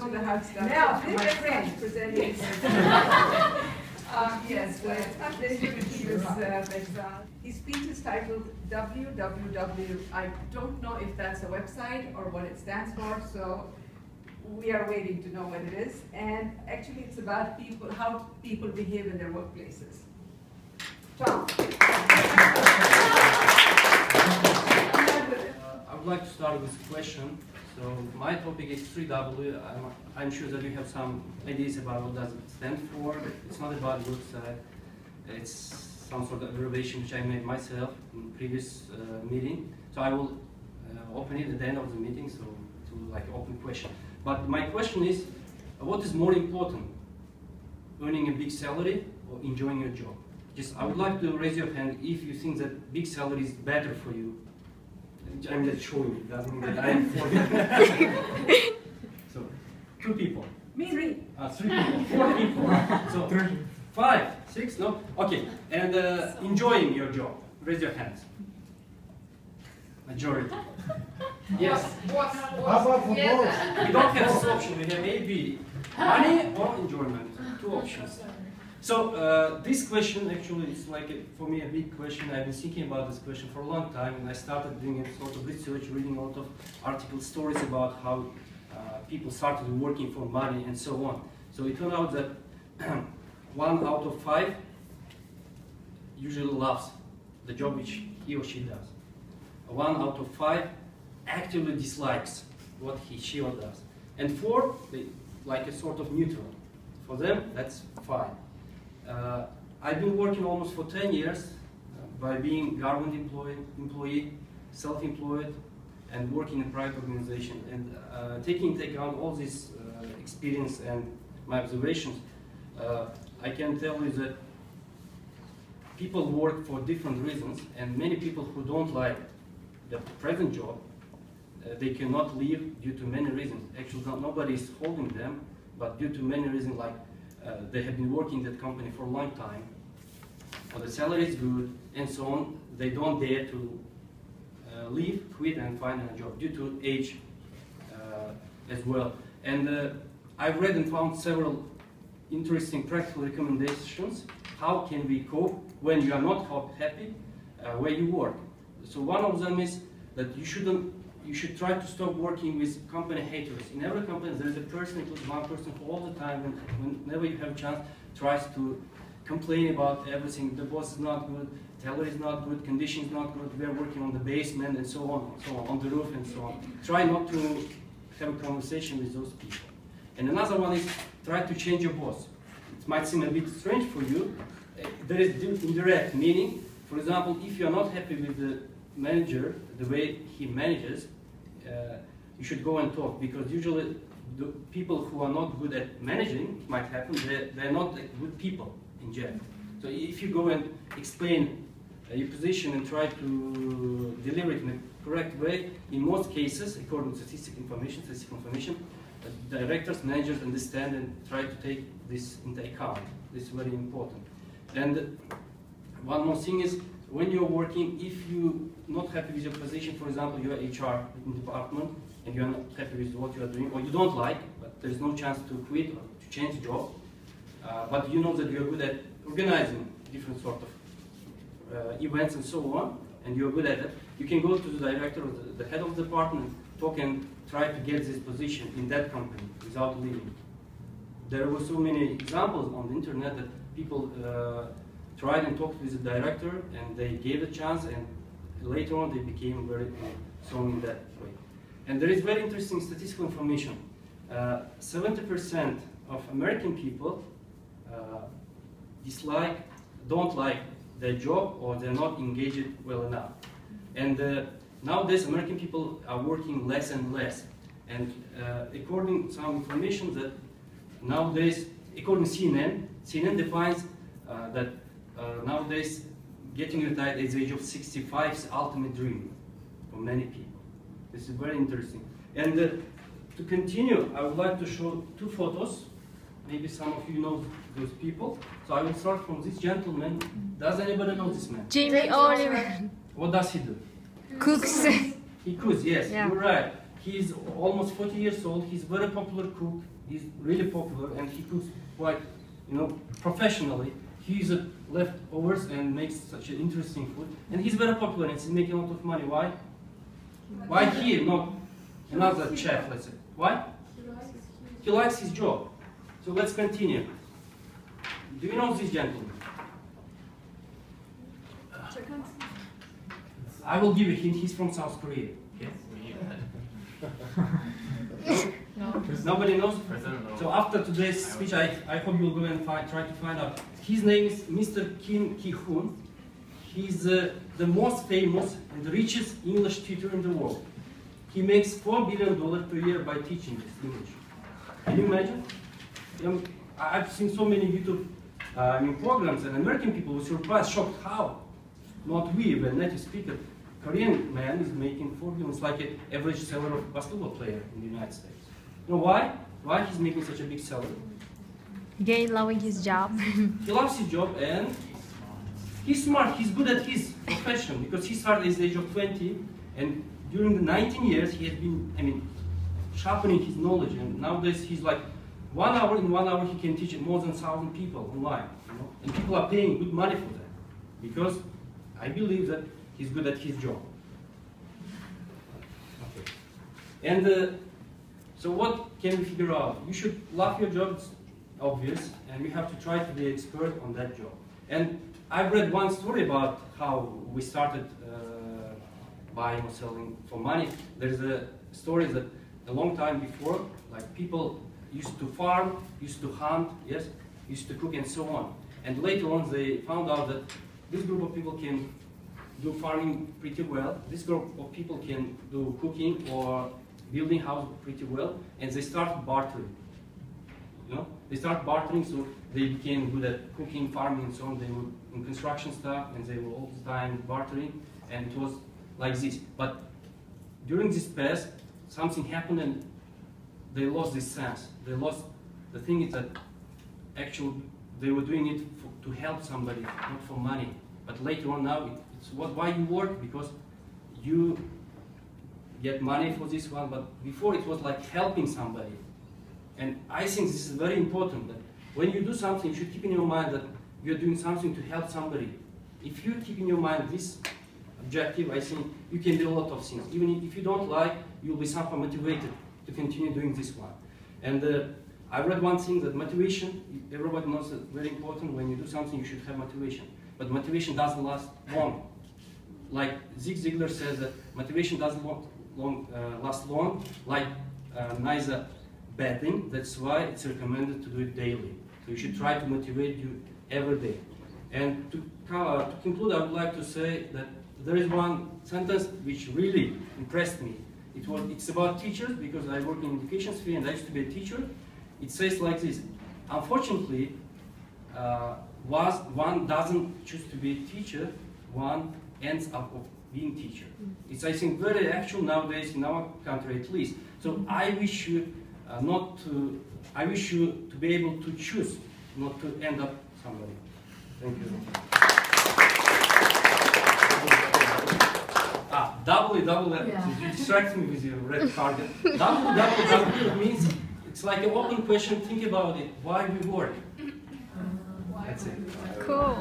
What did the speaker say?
to the hard stuff. Now, My friend presenting. Yes, I'm pleasure to meet you, Begzod. His speech is titled WWW. I don't know if that's a website or what it stands for, so we are waiting to know what it is. And actually, it's about people, how people behave in their workplaces. Tom. I would like to start with a question. So my topic is 3W. I'm sure that you have some ideas about what does it stand for. But it's not about website. It's some sort of abbreviation which I made myself in previous meeting. So I will open it at the end of the meeting, so to like open question. But my question is, what is more important, earning a big salary or enjoying your job? Just I would like to raise your hand if you think that big salary is better for you. I'm just showing you, doesn't mean that I am for it. So, 2 people. Me. 3. 3 people. 4 people. So, 3. 5, 6, no? Okay. And enjoying your job. Raise your hands. Majority. Yes. How about for both? We don't have this option. We have A, B. Money or enjoyment. 2 options. So this question actually is like for me a big question. I've been thinking about this question for a long time, and I started doing a sort of research, reading a lot of articles, stories about how people started working for money and so on. So it turned out that 1 out of 5 usually loves the job which he or she does. 1 out of 5 actively dislikes what he, she or does. And 4, they like a sort of neutral. For them, that's fine. I've been working almost for 10 years by being government employee, self-employed, and working in a private organization. And taking into account all this experience and my observations, I can tell you that people work for different reasons, and many people who don't like the present job, they cannot leave due to many reasons. Actually, nobody is holding them, but due to many reasons, like they have been working that company for a long time, or the salary is good, and so on. They don't dare to leave, quit, and find a job due to age as well. And I've read and found several interesting practical recommendations. How can we cope when you are not happy where you work? So one of them is that you should try to stop working with company haters. In every company, there is a person, including one person, who all the time, whenever you have a chance, tries to complain about everything. The boss is not good, salary is not good, conditions not good, we are working on the basement, and so on the roof, and so on. Try not to have a conversation with those people. And another one is try to change your boss. It might seem a bit strange for you. There is indirect meaning. For example, if you are not happy with the manager, the way he manages, you should go and talk, because usually the people who are not good at managing, it might happen, they're not good people in general. So if you go and explain your position and try to deliver it in a correct way, in most cases, according to statistical information, directors, managers understand and try to take this into account. This is very important. And one more thing is, when you're working, if you're not happy with your position, for example, you're HR in the department, and you're not happy with what you are doing, or you don't like, but there's no chance to quit or to change job, but you know that you're good at organizing different sort of events and so on, and you're good at it, you can go to the director or the head of the department, talk and try to get this position in that company without leaving. There were so many examples on the internet that people tried and talked with the director, and they gave a chance, and later on they became very strong in that way. And there is very interesting statistical information. 70% of American people don't like their job, or they're not engaged well enough. And nowadays American people are working less and less. And according to some information that nowadays, according to CNN defines that nowadays getting retired at the age of 65 is the ultimate dream for many people. This is very interesting. And to continue, I would like to show 2 photos. Maybe some of you know those people. So I will start from this gentleman. Does anybody know this man? Jamie Oliver. What does he do? Cooks. He cooks, yes, yeah. You're right. He's almost 40 years old. He's very popular cook. He's really popular, and he cooks quite, professionally. He uses leftovers and makes such an interesting food. And he's very popular, and he's making a lot of money. Why? Why he, not another chef, let's say? Why? He likes his job. So let's continue. Do you know this gentleman? I will give you a hint. He's from South Korea. Yes. No. Nobody knows? So after today's speech, I hope you'll go and try to find out. His name is Mr. Kim Ki-hoon. He's the most famous and the richest English tutor in the world. He makes $4 billion per year by teaching this English. Can you imagine? I've seen so many YouTube programs, and American people were surprised, shocked how not we, the native speaker, Korean man is making $4 billion. It's like an average salary of a basketball player in the United States. You know why? Why he's making such a big salary? Again, loving his job. He loves his job, and he's smart. He's good at his profession because he started at the age of 20, and during the 19 years he has been, sharpening his knowledge. And nowadays he's like, in 1 hour he can teach more than 1,000 people online, and people are paying good money for that because I believe that he's good at his job. Okay. And so what can we figure out? You should love your job, it's obvious, and you have to try to be expert on that job. And I've read one story about how we started buying or selling for money. There's a story that a long time before, like people used to farm, used to hunt, yes, used to cook and so on. And later on they found out that this group of people can do farming pretty well, this group of people can do cooking or building house pretty well, and they started bartering. They started bartering, so they became good at cooking, farming, and so on. They were in construction stuff, and they were all the time bartering, and it was like this. But during this past, something happened, and they lost this sense. They lost the thing is that actually they were doing it to help somebody, not for money. But later on, now it's why you work, because you get money for this one. But before it was like helping somebody. And I think this is very important, that when you do something, you should keep in your mind that you're doing something to help somebody. If you keep in your mind this objective, I think you can do a lot of things. Even if you don't like, you'll be somehow motivated to continue doing this one. And I read one thing, that motivation, everybody knows that very important. When you do something, you should have motivation. But motivation doesn't last long. Like Zig Ziglar says that motivation doesn't last long, like neither betting. That's why it's recommended to do it daily. So you should try to motivate you every day. And to conclude, I would like to say that there is one sentence which really impressed me. It's about teachers, because I work in education sphere and I used to be a teacher. It says like this: unfortunately, one doesn't choose to be a teacher, one ends up being teacher. It's, I think, very actual nowadays in our country at least. So I wish you I wish you to be able to choose, not to end up somebody. Thank you. WWW, you distract me with your red target. WWW means, it's like an open question, think about it. Why we work? That's it. Cool.